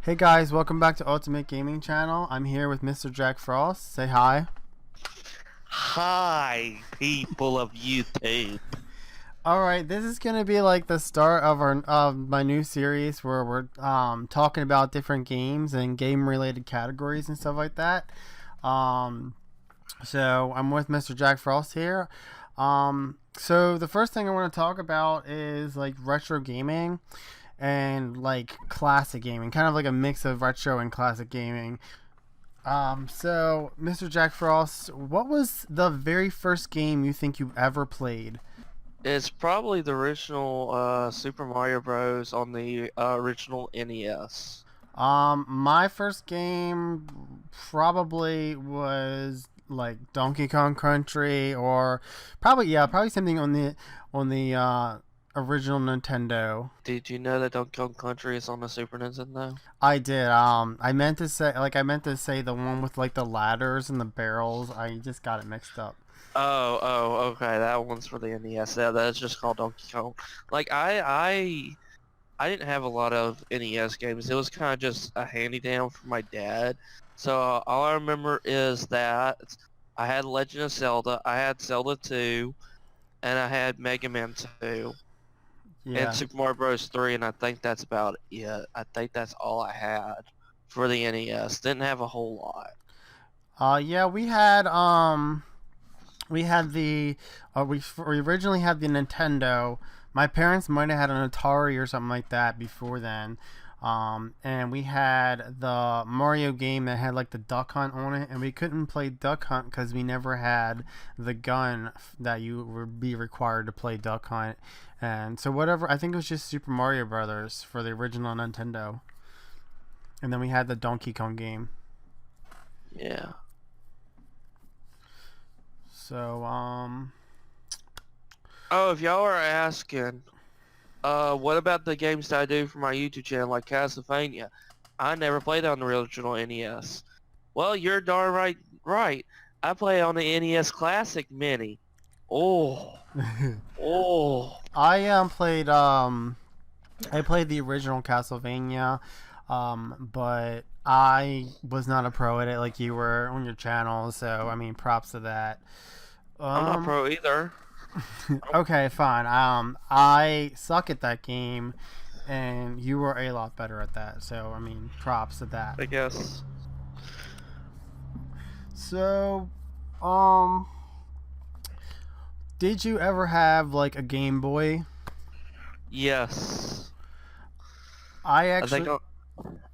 Hey guys, welcome back to Ultimate Gaming Channel. I'm here with Mr. Jack Frost. Say hi. Hi, people of YouTube. Alright, this is gonna be like the start of my new series where we're talking about different games and game related categories and stuff like that. Um so I'm with Mr. Jack Frost here. So the first thing I want to talk about is like retro gaming and like classic gaming, kind of like a mix of retro and classic gaming. So Mr. Jack Frost, what was the very first game you think you ever played? It's probably the original Super Mario Bros. On the original NES. My first game probably was like Donkey Kong Country, or probably something on the original Nintendo. Did you know that Donkey Kong Country is on the Super Nintendo? I did. I meant to say the one with like the ladders and the barrels. I just got it mixed up. Okay, that one's for the NES. That's just called Donkey Kong. Like I didn't have a lot of NES games. It was kind of just a handy-down from my dad. So all I remember is that I had Legend of Zelda, I had Zelda 2, and I had Mega Man 2, and Yeah. Super Mario Bros. 3, and I think that's about it. I think that's all I had for the NES. Didn't have a whole lot. Yeah, we had we originally had the Nintendo. My parents might have had an Atari or something like that before then. And we had the Mario game that had like the Duck Hunt on it, and we couldn't play Duck Hunt because we never had the gun that you would be required to play Duck Hunt. And so whatever, I think it was just Super Mario Brothers for the original Nintendo. And then we had the Donkey Kong game. Yeah. So Oh, if y'all are asking, what about the games that I do for my YouTube channel, like Castlevania? I never played on the original NES. Well, you're darn right. I play on the NES Classic Mini. Oh, oh. I played the original Castlevania, but I was not a pro at it like you were on your channel. So I mean, props to that. I'm not Um, pro either. okay, fine. I suck at that game, and you were a lot better at that. So I mean, props to that. I guess. So, um, did you ever have like a Game Boy? Yes. I I think actually. I,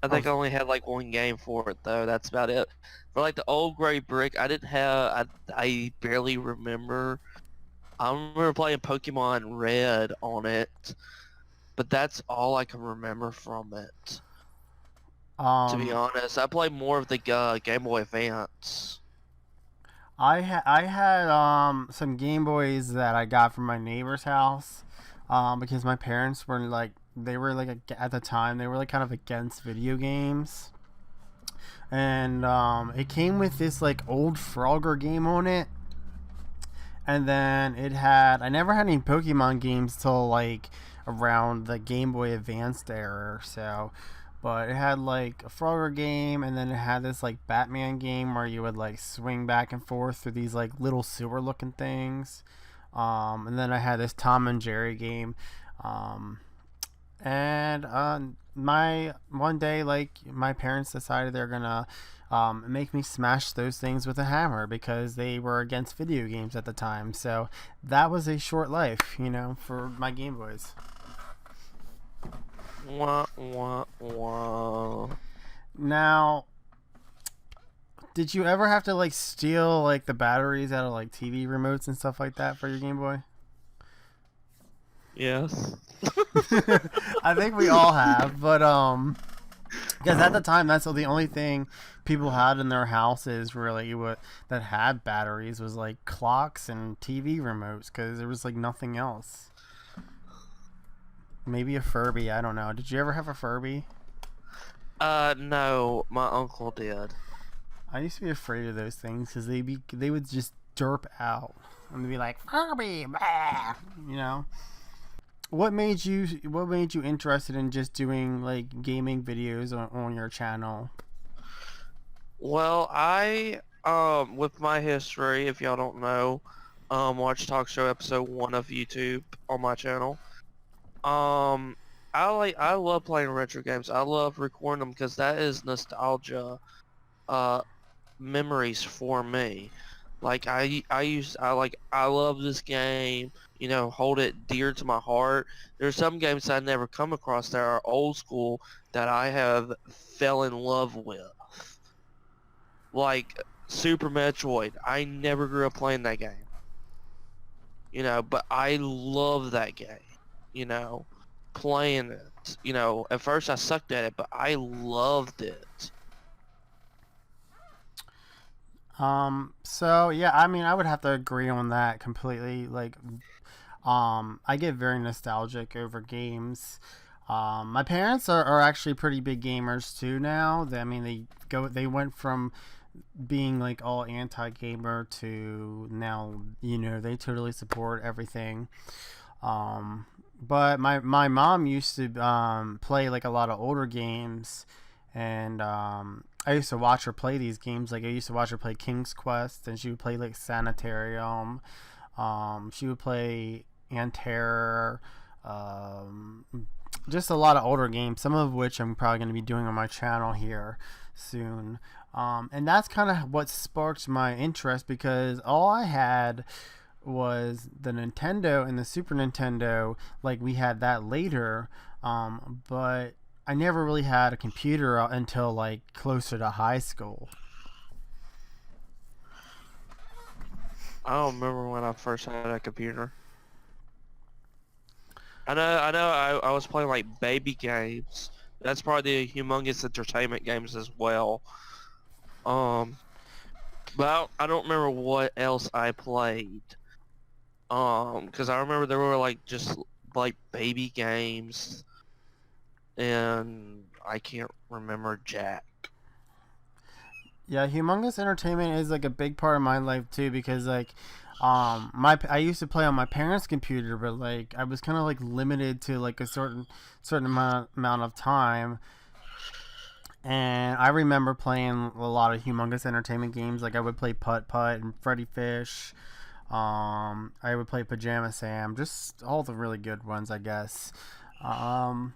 I Oh, think I only had like one game for it though. That's about it. For like the old gray brick, I didn't have. I barely remember. I remember playing Pokemon Red on it, but that's all I can remember from it. To be um, honest, I played more of the Game Boy Advance. I had some Game Boys that I got from my neighbor's house, because my parents were like at the time they were like kind of against video games, and it came with this like old Frogger game on it, and then it had I never had any Pokemon games till like around the Game Boy Advanced era or so. But it had like a Frogger game, and then it had this like Batman game where you would like swing back and forth through these like little sewer looking things. And then I had this Tom and Jerry game. Um, and my one day, like my parents decided they're gonna make me smash those things with a hammer because they were against video games at the time. So that was a short life, for my Game Boys. Wah, wah, wah. Now, did you ever have to like steal like the batteries out of like TV remotes and stuff like that for your Game Boy? Yes. I think we all have, but because at the time that's the only thing people had in their houses really what that had batteries was like clocks and TV remotes because there was like nothing else. Maybe a Furby, I don't know. Did you ever have a Furby? No, my uncle did. I used to be afraid of those things because they would just derp out and they'd be like Furby, bah! you know. what made you interested in just doing like gaming videos on your channel? Well, with my history, if y'all don't know, watch talk show episode 1 of YouTube on my channel. Um, I love playing retro games. I love recording them because that is nostalgia, uh, memories for me. Like I love this game. You know, hold it dear to my heart. There's some games I never come across that are old school that I have fell in love with. Like Super Metroid. I never grew up playing that game. You know, but I love that game. You know, playing it. You know, at first I sucked at it, but I loved it. So yeah, I mean, I would have to agree on that completely. Like, I get very nostalgic over games. My parents are actually pretty big gamers too now. I mean, they went from being like all anti-gamer to now, they totally support everything. But my mom used to play like a lot of older games, and I used to watch her play these games. Like I used to watch her play King's Quest, and she would play like Sanitarium. She would play Anterror. Um, just a lot of older games, some of which I'm probably going to be doing on my channel here soon. And that's kind of what sparked my interest because all I had was the Nintendo and the Super Nintendo. Like we had that later, but I never really had a computer until like closer to high school. I don't remember when I first had a computer. I was playing like baby games. That's probably the humongous entertainment games as well. Um, but I don't remember what else I played. Because I remember there were like just like baby games, and I can't remember Jack. Yeah, humongous entertainment is like a big part of my life too because like I used to play on my parents' computer, but like I was kind of like limited to like a certain amount of time. And I remember playing a lot of humongous entertainment games. Like I would play Putt Putt and Freddy Fish. I would play Pajama Sam, just all the really good ones, I guess. Um,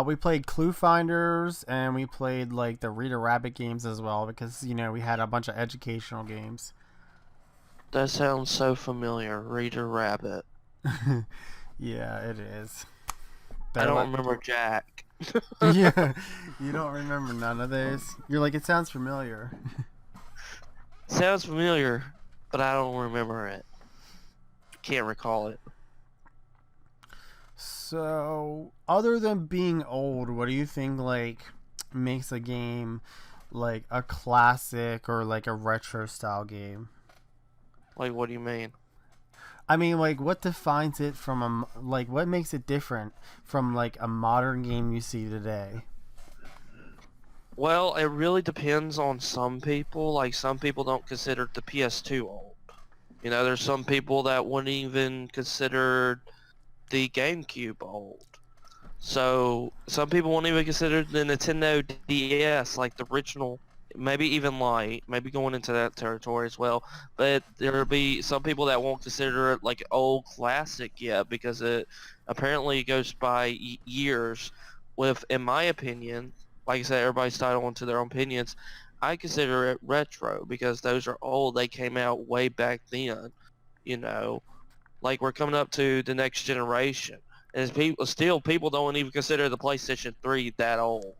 we played Clue Finders and we played like the Rita Rabbit games as well because we had a bunch of educational games. That sounds so familiar. Reader Rabbit. Yeah, it is. I They're don't like, remember Jack. yeah, you don't remember none of those. You're like, it sounds familiar. Sounds familiar, but I don't remember it. Can't recall it. So, other than being old, what do you think like makes a game like a classic or like a retro style game? Like, what do you mean? I mean, like, what defines it from like what makes it different from like a modern game you see today? Well, it really depends on some people. Like, some people don't consider the PS2 old. You know, there's some people that wouldn't even consider the GameCube old. So some people won't even consider the Nintendo DS like the original, maybe even light, maybe going into that territory as well. But there'll be some people that won't consider it like old classic yet because it apparently goes by years. With, in my opinion, like I said, everybody's entitled to their own opinions. I consider it retro because those are old. They came out way back then, you know. Like we're coming up to the next generation. And people don't even consider the PlayStation 3 that old.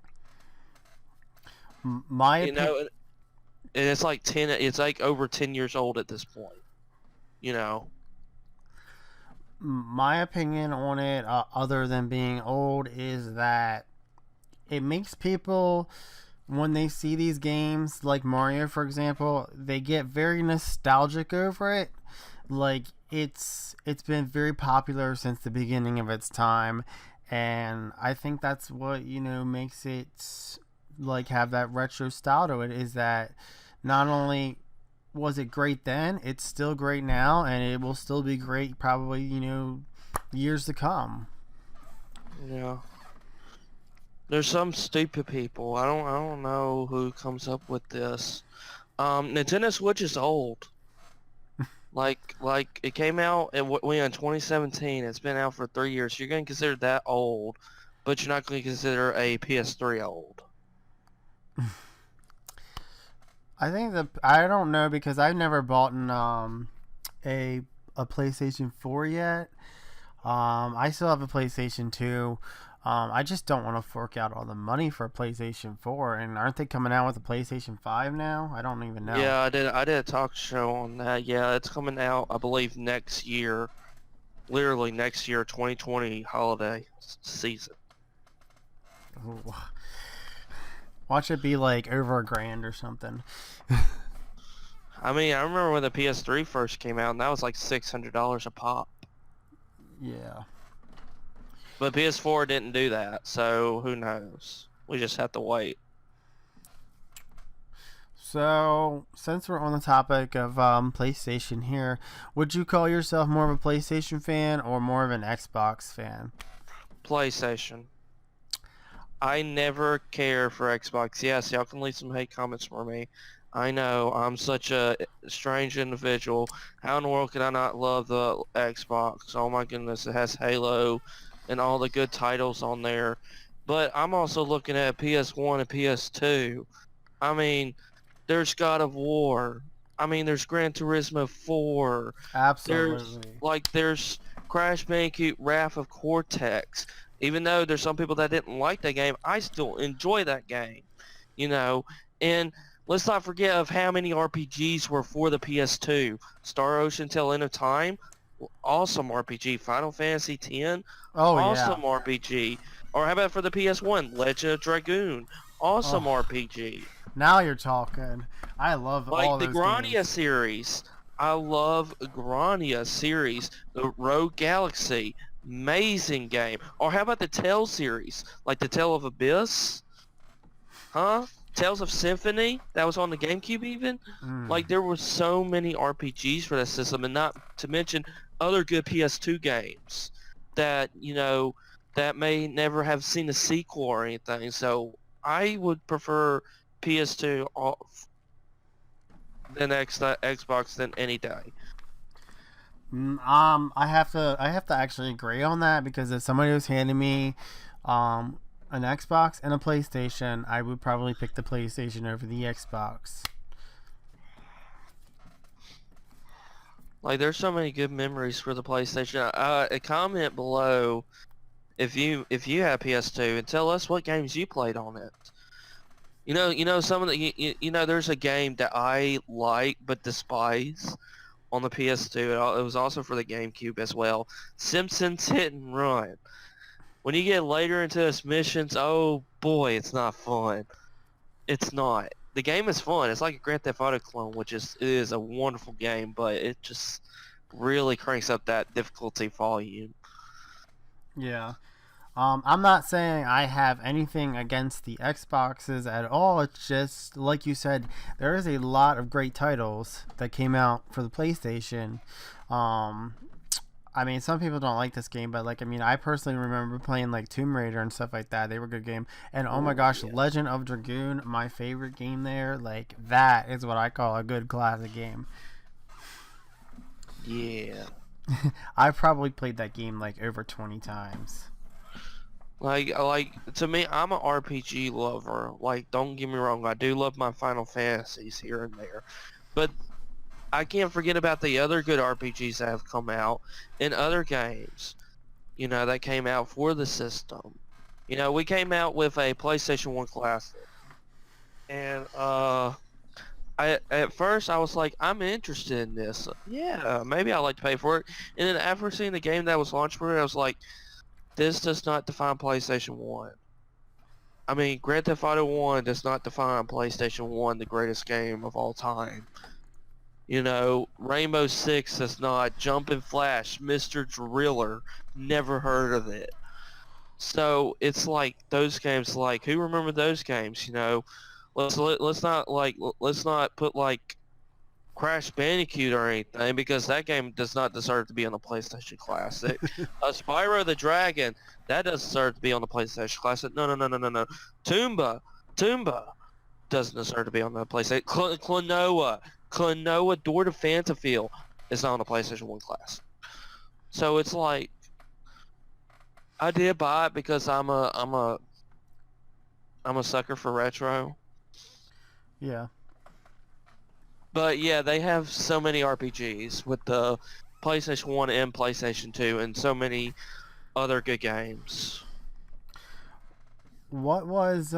My You opinion. know, and it's like over 10 years old at this point, you know. My opinion on it, other than being old, is that it makes people, when they see these games like Mario, for example, they get very nostalgic over it. Like it's been very popular since the beginning of its time, and I think that's what makes it like have that retro style to it. Is that not only was it great then, it's still great now, and it will still be great probably years to come. Yeah. There's some stupid people. I don't know who comes up with this. Nintendo Switch is old. Like it came out in 2017. It's been out for 3 years. You're gonna consider that old, but you're not gonna consider a PS3 old. I think I don't know because I've never bought a PlayStation 4 yet. I still have a PlayStation 2. I just don't want to fork out all the money for a PlayStation 4. And aren't they coming out with a PlayStation 5 now? I don't even know. Yeah, I did a talk show on that. Yeah, it's coming out, I believe, next year. Literally next year, 2020 holiday season. Ooh. Watch it be like over $1,000 or something. I mean, I remember when the PS3 first came out, and that was like $600 a pop. Yeah. But PS4 didn't do that, so who knows? We just have to wait. So, since we're on the topic of PlayStation here, would you call yourself more of a PlayStation fan or more of an Xbox fan? PlayStation. I never care for Xbox. Yes, y'all can leave some hate comments for me. I know, I'm such a strange individual. How in the world can I not love the Xbox? Oh my goodness, it has Halo and all the good titles on there. But I'm also looking at PS1 and PS2. I mean, there's God of War. I mean, there's Gran Turismo 4. Absolutely. There's Crash Bandicoot Wrath of Cortex. Even though there's some people that didn't like that game, I still enjoy that game. You know, and let's not forget of how many RPGs were for the PS2. Star Ocean Till End of Time, awesome RPG. Final Fantasy X, Oh, yeah. awesome RPG. Or how about for the PS1, Legend of Dragoon, awesome Oh, RPG. now you're talking. I love all Like the those Grania games. series. I love Grania series. The Rogue Galaxy. Amazing game. Or how about the Tale series? Like the Tale of Abyss? Huh? Tales of Symphony? That was on the GameCube even? Mm. Like there were so many RPGs for that system, and not to mention other good PS2 games that, that may never have seen a sequel or anything. So I would prefer PS2 than Xbox than any day. I have to actually agree on that because if somebody was handing me, an Xbox and a PlayStation, I would probably pick the PlayStation over the Xbox. Like there's so many good memories for the PlayStation. A comment below if you have PS2 and tell us what games you played on it. Some of the there's a game that I like but despise on the PS2. It was also for the GameCube as well. Simpsons Hit and Run. When you get later into its missions, oh boy, it's not fun. It's not. The game is fun. It's like a Grand Theft Auto clone, it is a wonderful game, but it just really cranks up that difficulty volume. Yeah. I'm not saying I have anything against the Xboxes at all. It's just like you said, there is a lot of great titles that came out for the PlayStation. Um, I mean, some people don't like this game, but I personally remember playing like Tomb Raider and stuff like that. They were good game. And oh my Oh gosh, yeah. Legend of Dragoon, my favorite game there. Like that is what I call a good classic game. Yeah. I probably played that game like over 20 times. Like to me, I'm an RPG lover. Like, don't get me wrong, I do love my Final Fantasies here and there, but I can't forget about the other good RPGs that have come out in other games. That came out for the system. We came out with a PlayStation 1 Classic, and at first I was like, I'm interested in this. Yeah, maybe I'd like to pay for it. And then after seeing the game that was launched for it, I was like, this does not define PlayStation 1. I mean, Grand Theft Auto 1 does not define PlayStation 1 the greatest game of all time. Rainbow Six does not. Jumpin' Flash, Mr. Driller, never heard of it. So it's like those games. Like, who remember those games? Let's not put like Crash Bandicoot or anything, because that game does not deserve to be on the PlayStation Classic. Spyro the Dragon, that does deserve to be on the PlayStation Classic. No, no, no, no, no, no. Toomba doesn't deserve to be on the PlayStation. Klonoa Door to Fantafield is not on the PlayStation 1 Classic. So it's like, I did buy it because I'm a sucker for retro. Yeah. But yeah, they have so many RPGs with the PlayStation 1 and PlayStation 2 and so many other good games. What was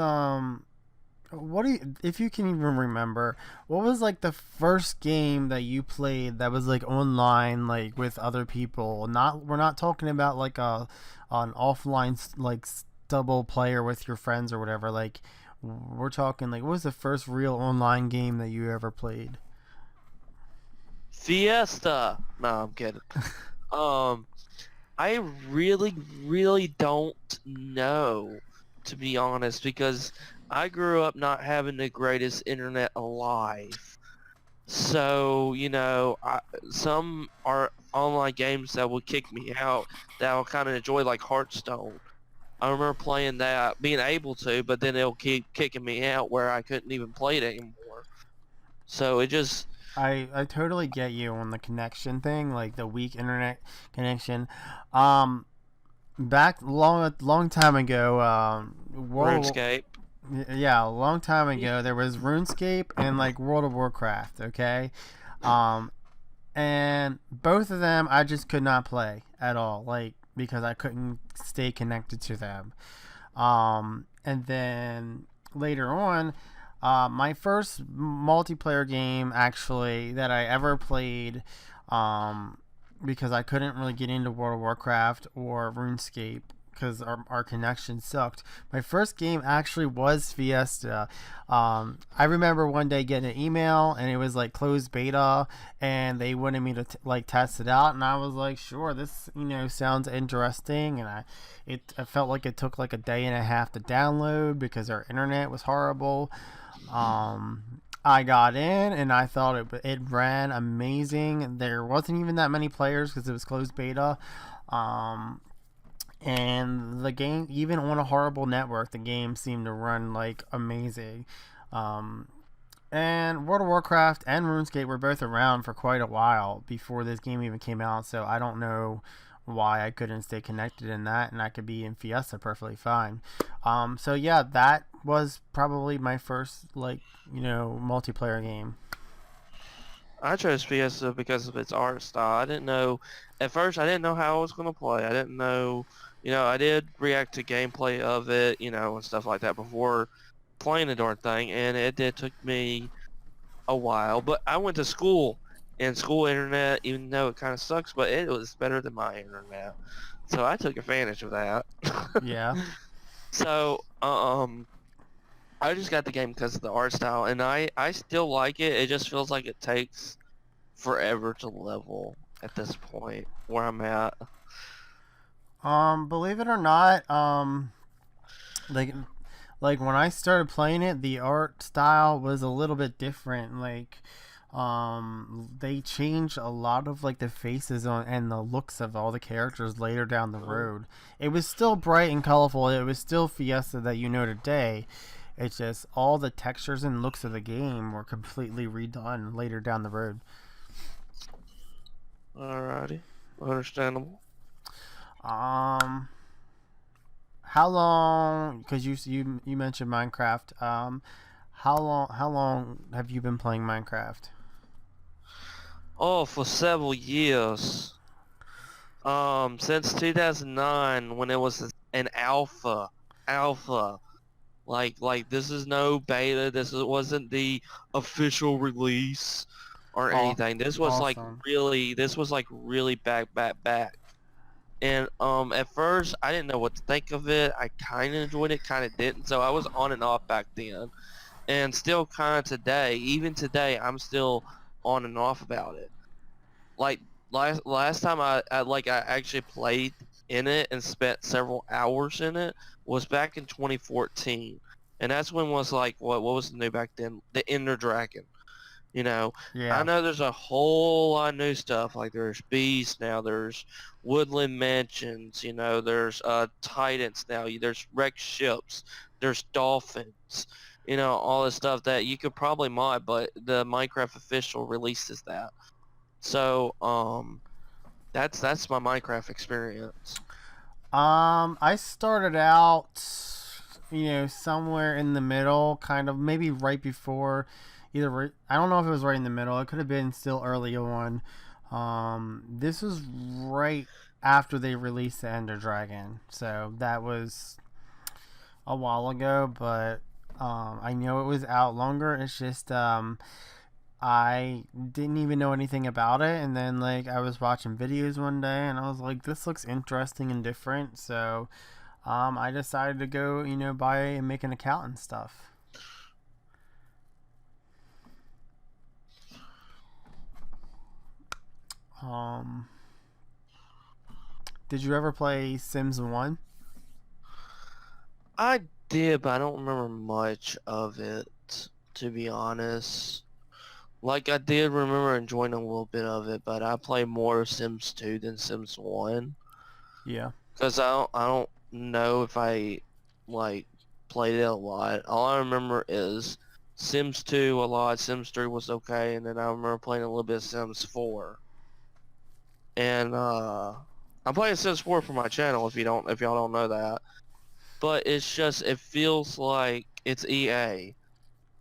what do you, if you can even remember, what was like the first game that you played that was like online, like with other people? Not, we're not talking about like a an offline like double player with your friends or whatever. Like we're talking like, what was the first real online game that you ever played? Fiesta. No, I'm kidding. Um, I really, really don't know, to be honest, because I grew up not having the greatest internet alive. So, some are online games that will kick me out that I'll kind of enjoy, like Hearthstone. I remember playing that, being able to, but then it'll keep kicking me out where I couldn't even play it anymore. So it just, I totally get you on the connection thing, like the weak internet connection. Um, back long time ago, RuneScape. yeah, a long time ago, there was RuneScape and like World of Warcraft. Okay, um, and both of them I just could not play at all, like because I couldn't stay connected to them. And then later on, my first multiplayer game actually that I ever played, um, because I couldn't really get into World of Warcraft or RuneScape because our connection sucked. My first game actually was Fiesta. I remember one day getting an email and it was like closed beta, and they wanted me to like test it out, and I was like, sure, this sounds interesting, and I felt like it took like a day and a half to download because our internet was horrible. I got in and I thought it ran amazing. There wasn't even that many players because it was closed beta. Um, and the game, even on a horrible network, the game seemed to run like amazing. Um, and World of Warcraft and RuneScape were both around for quite a while before this game even came out, so I don't know why I couldn't stay connected in that, and I could be in Fiesta perfectly fine. So yeah, that was probably my first multiplayer game. I chose Fiesta because of its art style. I didn't know, at first I didn't know how I was going to play. I didn't know, I did react to gameplay of it, and stuff like that before playing the darn thing, and it did took me a while. But I went to school, and school internet, even though it kind of sucks, but it was better than my internet. So I took advantage of that. Yeah. So, I just got the game because of the art style, and I still like it. It just feels like it takes forever to level at this point where I'm at. Believe it or not, like like when I started playing it, the art style was a little bit different. Like, they changed a lot of like the faces on and the looks of all the characters later down the road. It was still bright and colorful. It was still Fiesta that you know today. It's just all the textures and looks of the game were completely redone later down the road. Alrighty, understandable. Um, how long? Because you mentioned Minecraft. How long have you been playing Minecraft? Oh, for several years. Since 2009 when it was an alpha. Like this is no beta. Wasn't the official release or Oh, anything. awesome. This was like really back. And at first I didn't know what to think of it. I kind of enjoyed it, kind of didn't. So I was on and off back then, and still kind of today. Even today, I'm still on and off about it. Like last time I actually played in it and spent several hours in it was back in 2014, and that's when was like what was new back then? The Ender Dragon. You know, I Yeah. know there's a whole lot of new stuff. Like there's Beast now, there's Woodland Mansions, you know, there's Titans now, there's wrecked ships, there's dolphins, you know, all this stuff that you could probably mod, but the Minecraft official releases that. So, that's my Minecraft experience. I started out, somewhere in the middle, kind of maybe right before, I don't know if it was right in the middle. It could have been still early on. This was right after they released the Ender Dragon, so that was a while ago. But I know it was out longer. It's just I didn't even know anything about it, and then like I was watching videos one day, and I was like, "This looks interesting and different." So, I decided to go, buy and make an account and stuff. Um, did you ever play Sims One? I did, but I don't remember much of it, to be honest. Like I did remember enjoying a little bit of it, but I play more Sims 2 than Sims 1 Yeah, because I don't know if I like played it a lot. All I remember is Sims 2 a lot, Sims 3 was okay, and then I remember playing a little bit of Sims 4. And I'm playing Sims 4 for my channel if y'all don't know that. But it's just it feels like it's EA.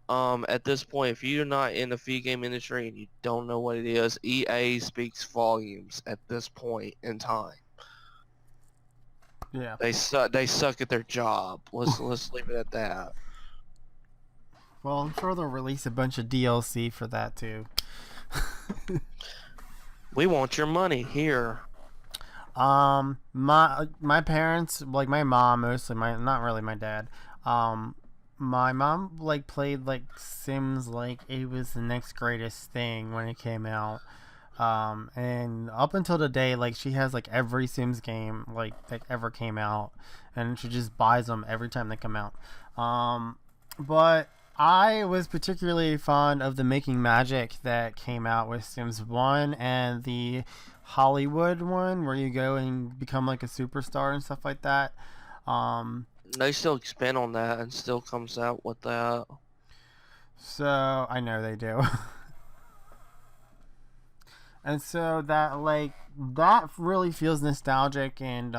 At this point, if you're not in the video game industry and you don't know what it is, EA speaks volumes at this point in time. yeah. They suck at their job. Let's leave it at that. Well, I'm sure they'll release a bunch of DLC for that too. We want your money here. My parents, like my mom mostly, my not really my dad. Um, my mom like played like Sims like it was the next greatest thing when it came out. And up until today, like she has like every Sims game like that ever came out, and she just buys them every time they come out. But I was particularly fond of the Making Magic that came out with Sims 1 and the Hollywood one where you go and become like a superstar and stuff like that. Um, They still expand on that and still comes out with that. so I know they do. And so that really feels nostalgic, and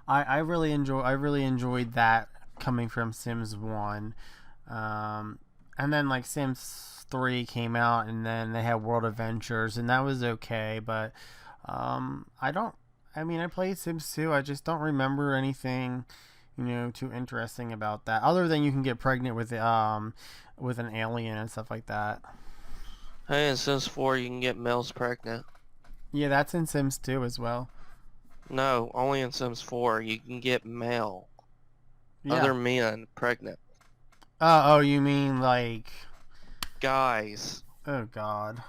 I really enjoyed that coming from Sims 1. And then like Sims 3 came out, and then they had World Adventures, and that was okay, but I don't I mean I played Sims 2. I just don't remember anything too interesting about that, other than you can get pregnant with an alien and stuff like that. Hey, in Sims 4 you can get males pregnant. Yeah, that's in Sims 2 as well. No, only in Sims 4 you can get male, Yeah. other men pregnant. Oh, you mean like? Guys. Oh God.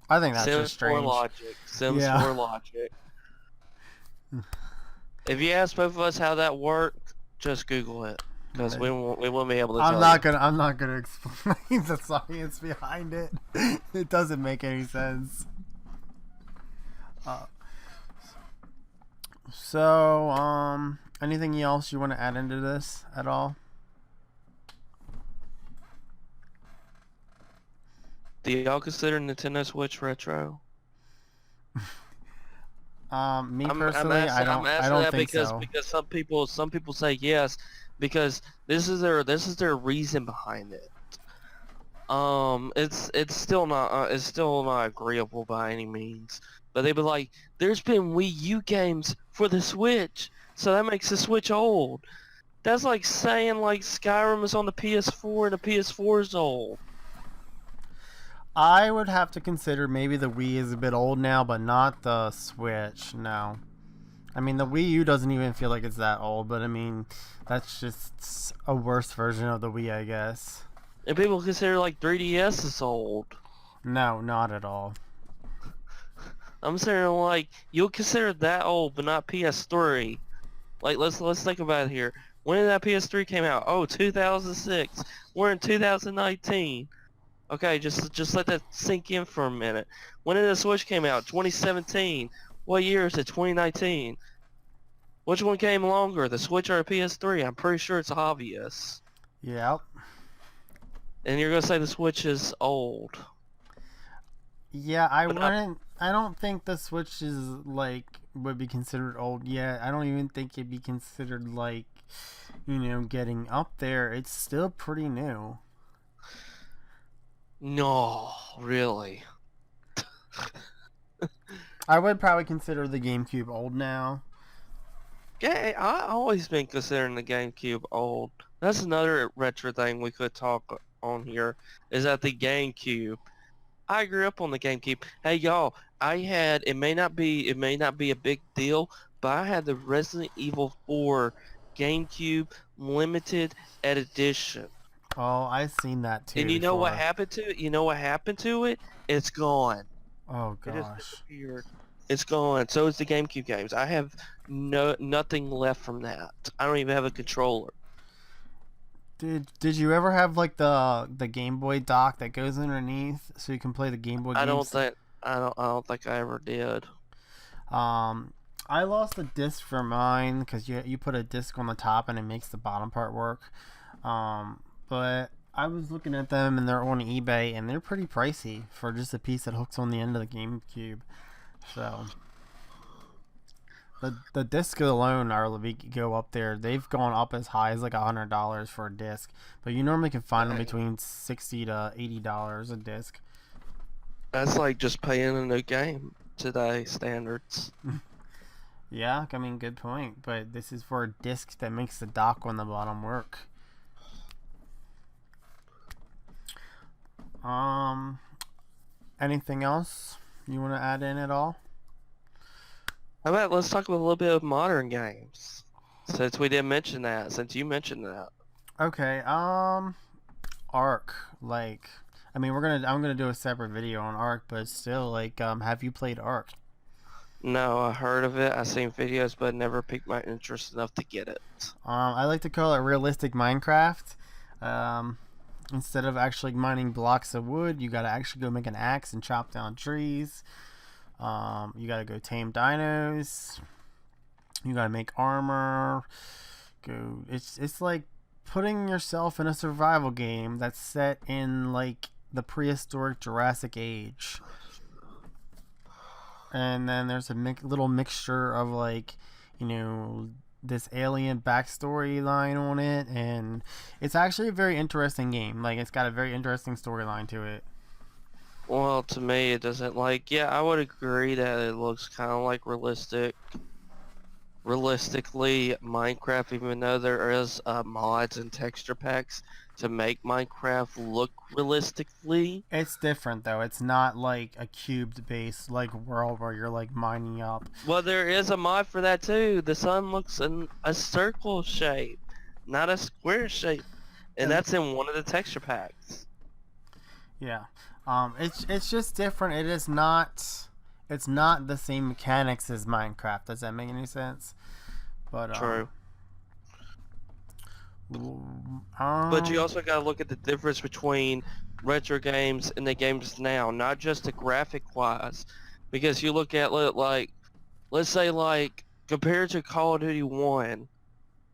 I think that's just Sims 4 strange. logic. Sims Yeah. 4 logic. If you ask both of us how that worked, just Google it, because we won't be able to tell you. I'm not gonna explain the science behind it. It doesn't make any sense. Uh, so, anything else you want to add into this at all? Do y'all consider Nintendo Switch retro? Me I'm personally, asking I'm I asking don't that think because so. some people say yes because this is their reason behind it. It's still not agreeable by any means. But they be like, there's been Wii U games for the Switch, so that makes the Switch old. That's like saying like Skyrim is on the PS4 and the PS4 is old. I would have to consider maybe the Wii is a bit old now, but not the Switch. No. I mean, the Wii U doesn't even feel like it's that old, but I mean, that's just a worse version of the Wii, I guess. And people consider like 3DS is old. No, not at all. I'm saying like you'll consider that old, but not PS3. Like let's think about it here. When did that PS3 came out? Oh, 2006. We're in 2019. Okay, just let that sink in for a minute. When did the Switch came out? 2017. What year is it? 2019. Which one came longer, the Switch or the PS3? I'm pretty sure it's obvious. Yep. And you're gonna say the Switch is old. Yeah, I But wouldn't. I don't think the Switch is like would be considered old yet. I don't even think it'd be considered like, getting up there. It's still pretty new. no, really. I would probably consider the GameCube old now. Yeah, I always been considering the GameCube old. That's another retro thing we could talk on here, is that the GameCube. I grew up on the GameCube. Hey y'all, it may not be a big deal, but I had the Resident Evil 4 GameCube limited edition. Oh, I've seen that And too you know what before. happened to it? You know what happened to it? It's gone. Oh It just gosh. disappeared. It's gone. So is the GameCube games. I have nothing left from that. I don't even have a controller. Did you ever have like the Game Boy dock that goes underneath so you can play the Game Boy I don't games? think I don't think I ever did. Um, I lost a disc for mine because you put a disc on the top and it makes the bottom part work. But I was looking at them and they're on eBay and they're pretty pricey for just a piece that hooks on the end of the GameCube. So the disc alone are go up there. They've gone up as high as like $100 for a disc, but you normally can find them Dang. between $60 to $80 a disc. That's like just paying a new game today standards. Yeah, I mean, good point. But this is for a disc that makes the dock on the bottom work. Um, Anything else you want to add in at all? How about let's talk about a little bit of modern games. Since we didn't mention that, since you mentioned that. Okay. Ark. Like, I mean, I'm gonna do a separate video on Ark, but still, like, have you played Ark? No, I heard of it. I seen videos, but never piqued my interest enough to get it. I like to call it realistic Minecraft. Um, Instead of actually mining blocks of wood, you gotta actually go make an axe and chop down trees. You gotta go tame dinos. You gotta make armor. It's like putting yourself in a survival game that's set in like the prehistoric Jurassic Age. And then there's a little mixture of like, you know, this alien backstory line on it, and it's actually a very interesting game. Like, it's got a very interesting storyline to it. Well, to me, it doesn't like. Yeah, I would agree that it looks kind of like realistically Minecraft, even though there is mods and texture packs to make Minecraft look realistically. It's different though. It's not like a cubed based like world where you're like mining up. Well, there is a mod for that too. The sun looks in a circle shape, not a square shape, and And that's in one of the texture packs. yeah, it's just different. It's not the same mechanics as Minecraft. Does that make any sense? But True. But you um, also gotta look at the difference between retro games and the games now, not just the graphic wise, because you look at like, let's say like compared to Call of Duty 1,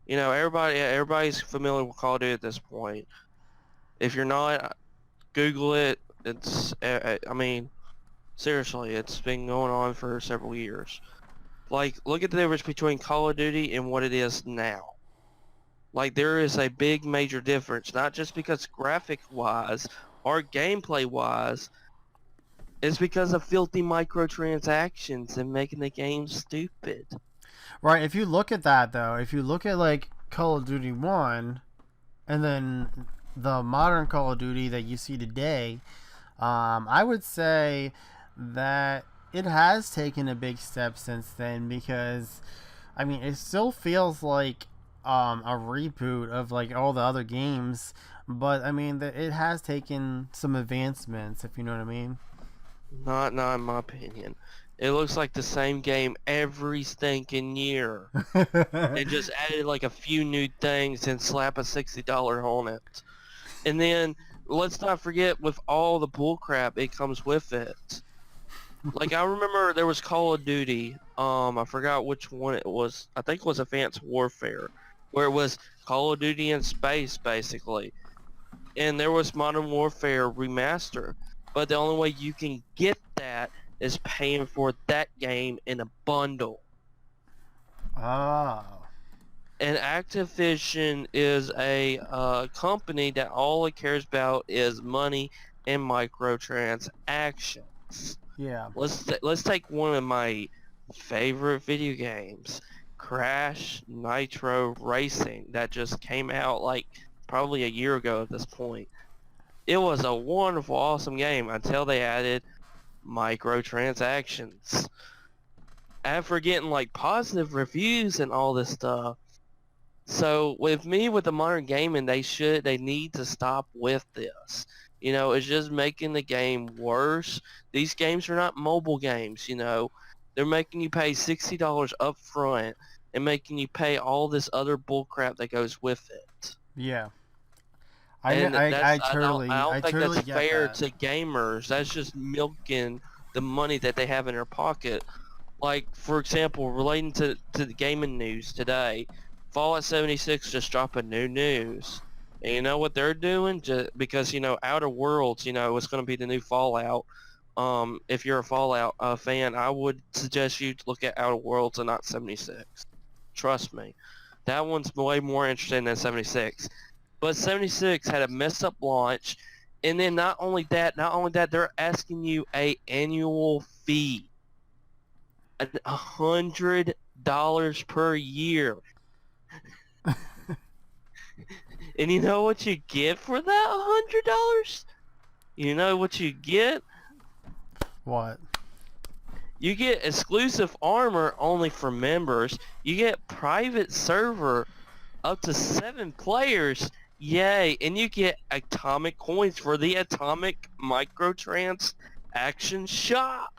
you know, everybody's familiar with Call of Duty at this point. If you're not, Google it. It's, I mean, seriously, it's been going on for several years. Like, look at the difference between Call of Duty and what it is now. Like, there is a big major difference, not just because graphic-wise or gameplay-wise, it's because of filthy microtransactions and making the game stupid. right. If you look at that though, if you look at like Call of Duty 1 and then the modern Call of Duty that you see today, I would say that it has taken a big step since then because, I mean, it still feels like a reboot of like all the other games, but I mean, it has taken some advancements, if you know what I mean. Not in my opinion. It looks like the same game every stinking year. They just added like a few new things and slap a $60 on it. And then let's not forget with all the bullcrap it comes with it. Like I remember there was Call of Duty. I forgot which one it was. I think it was Advanced Warfare, where it was Call of Duty in space basically. And there was Modern Warfare Remaster. But the only way you can get that is paying for that game in a bundle. Oh. And Activision is a company that all it cares about is money and microtransactions. Yeah. Let's take one of my favorite video games, Crash Nitro Racing, that just came out like probably a year ago at this point. It was a wonderful, awesome game until they added microtransactions. After getting like positive reviews and all this stuff. So with me with the modern gaming, they need to stop with this. You know, it's just making the game worse. These games are not mobile games, you know. They're making you pay $60 up front and making you pay all this other bullcrap that goes with it. Yeah. And I I totally don't think totally that's get fair that. to gamers. That's just milking the money that they have in their pocket. Like, for example, relating to the gaming news today, Fallout 76 just dropped a new news. And you know what they're doing? Just because, you know, Outer Worlds, you know, is going to be the new Fallout. If you're a Fallout fan, I would suggest you to look at Outer Worlds and not 76. Trust me. That one's way more interesting than 76. But 76 had a messed up launch. And then not only that, they're asking you a annual fee. $100 per year. And you know what you get for that $100? You know what you get? What? You get exclusive armor only for members. You get private server up to 7 players. Yay. And you get atomic coins for the atomic microtransaction shop.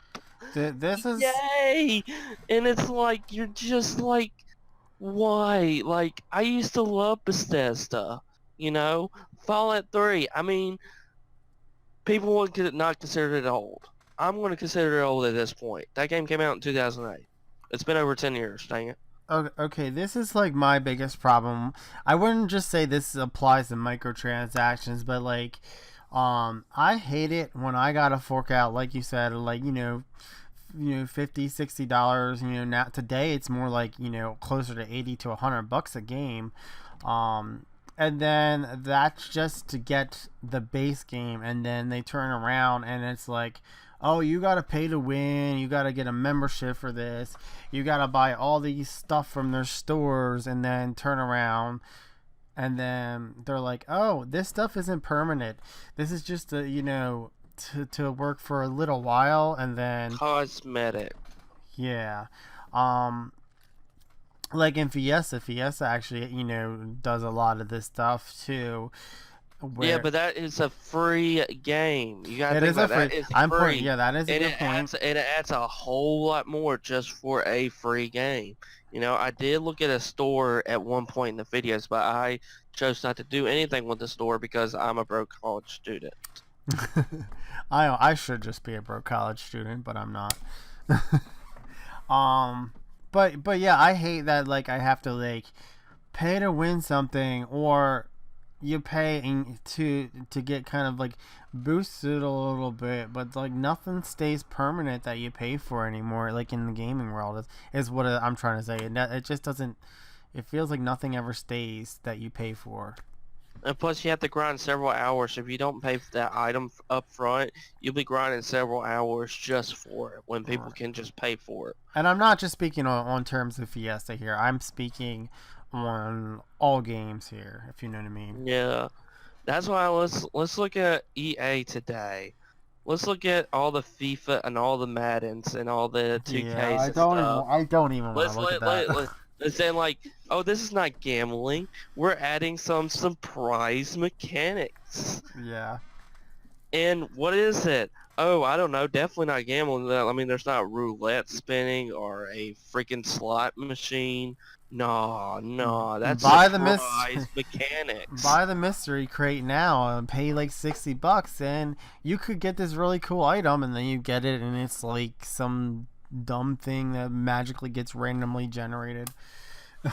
This is Yay! And it's like, you're just like, why? Like, I used to love Bethesda, you know? Fallout 3, I mean, people would not consider it old. I'm going to consider it old at this point. That game came out in 2008. It's been over 10 years, dang it. okay. This is like my biggest problem. I wouldn't just say this applies to microtransactions, but like, I hate it when I gotta fork out, like you said, like $50, $60. Now today it's more like closer to 80 to $100 a game. And then that's just to get the base game, and then they turn around and it's like, oh, you gotta pay to win, you gotta get a membership for this, you gotta buy all these stuff from their stores, and then turn around and then they're like, oh, this stuff isn't permanent, this is just to work for a little while, and then Cosmetic. yeah. Like in Fiesta actually, does a lot of this stuff too. Yeah, Where but that is a free game. You gotta it think is a about free. that. It's I'm free. point. Yeah, that is a And good point. it adds a whole lot more just for a free game. You know, I did look at a store at one point in the videos, but I chose not to do anything with the store because I'm a broke college student. I should just be a broke college student, but I'm not. um, but yeah, I hate that. Like I have to like pay to win something, or you pay to get kind of like boosted a little bit, but like nothing stays permanent that you pay for anymore. Like in the gaming world, is what I'm trying to say. It just doesn't. It feels like nothing ever stays that you pay for. And plus, you have to grind several hours. If you don't pay for that item up front, you'll be grinding several hours just for it when people Right. can just pay for it. And I'm not just speaking on terms of Fiesta here. I'm speaking on all games here, if you know what I mean. Yeah, that's why let's look at EA today. Let's look at all the FIFA and all the Maddens and all the Yeah, 2Ks and stuff. I don't even want Let's to look at let that. let's say like, oh, this is not gambling. We're adding some prize mechanics. Yeah. And what is it? Oh, I don't know. Definitely not gambling. I mean, there's not roulette spinning or a freaking slot machine. No, no, that's Buy the mis surprise mechanics. buy the mystery crate now and pay like $60 and you could get this really cool item, and then you get it and it's like some dumb thing that magically gets randomly generated. All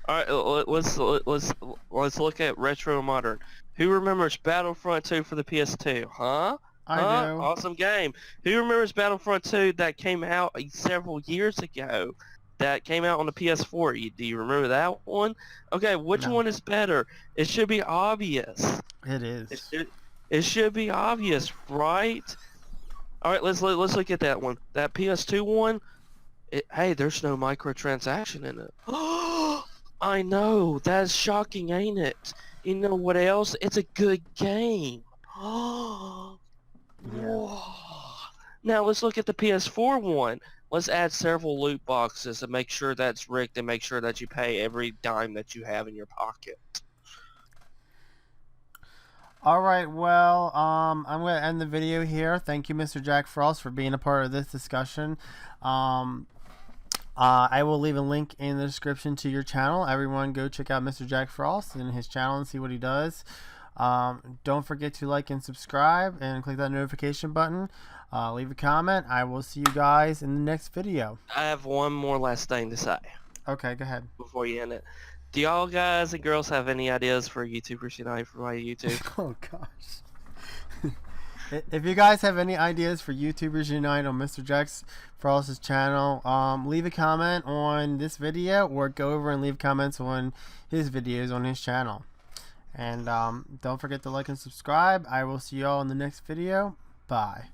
right, let's look at retro and modern. Who remembers Battlefront 2 for the PS2? Huh? I Huh? do. Awesome game. Who remembers Battlefront 2 that came out several years ago? That came out on the PS4. Do you remember that one? Okay, which No, one is better? It should be obvious. it It is. should, it should be obvious, right? All right, let's look at that one. That PS2 one. Hey, there's no microtransaction in it. I know. That's shocking, ain't it? You know what else? It's a good game. Whoa. Yeah. Now let's look at the PS4 one. Let's add several loot boxes and make sure that's rigged and make sure that you pay every dime that you have in your pocket. All right. Well, I'm gonna end the video here. Thank you, Mr. Jack Frost, for being a part of this discussion. Um, I will leave a link in the description to your channel. Everyone, go check out Mr. Jack Frost and his channel and see what he does. Don't forget to like and subscribe and click that notification button. Leave a comment. I will see you guys in the next video. I have one more last thing to say Okay, go ahead. before you end it. Do y'all guys and girls have any ideas for YouTubers Unite for my YouTube? Oh gosh. If you guys have any ideas for YouTubers Unite on Mr. Jack Frost's channel, leave a comment on this video or go over and leave comments on his videos on his channel. And don't forget to like and subscribe. I will see y'all in the next video. Bye.